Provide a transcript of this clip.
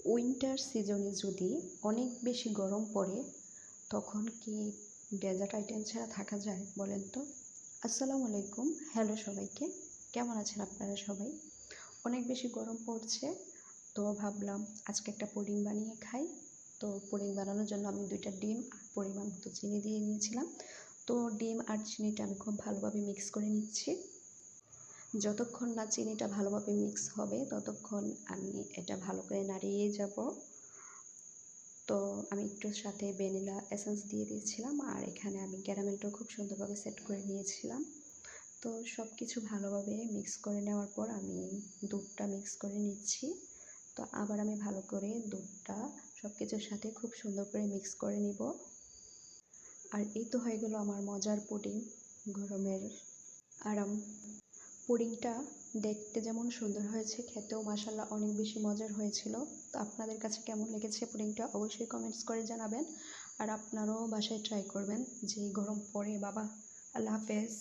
Winter সিজনে যদি অনেক বেশি গরম পড়ে তখন কি ডেজার্ট আইটেম ছাড়া থাকা যায় বলেন তো? আসসালামু আলাইকুম, হ্যালো সবাইকে, কেমন আছেন আপনারা সবাই? অনেক বেশি গরম পড়ছে, তো ভাবলাম আজকে একটা পুডিং বানিয়ে খাই। তো পুডিং বানানোর জন্য আমি 2টা ডিম আর পরিমাণ মতো চিনি দিয়ে নিয়েছিলাম। তো ডিম আর চিনিটা আমি খুব ভালোভাবে মিক্স করে নিচ্ছি। যতক্ষণ না চিনিটা ভালোভাবে মিক্স হবে ততক্ষণ আমি এটা ভালো করে নাড়িয়ে যাব। তো আমি একটু সাথে ভ্যানিলা এসেন্স দিয়ে দিয়েছিলাম, আর এখানে আমি ক্যারামেলটাও খুব সুন্দরভাবে সেট করে নিয়েছিলাম। তো সব কিছু ভালোভাবে মিক্স করে নেওয়ার পর আমি দুধটা মিক্স করে নিচ্ছি। তো আবার আমি ভালো করে দুধটা সব কিছুর সাথে খুব সুন্দর করে মিক্স করে নিব। আর এই তো হয়ে গেল আমার মজার পুডিং, গরমের আরাম। পুডিংটা দেখতে যেমন সুন্দর হয়েছে, খেতেও মাশাআল্লাহ অনেক বেশি মজার হয়েছিল। তো আপনাদের কাছে কেমন লেগেছে পুডিংটা অবশ্যই কমেন্টস করে জানাবেন। আর আপনারাও বাসায় ট্রাই করবেন যে গরম পড়ে বাবা। আল্লাহ হাফেজ।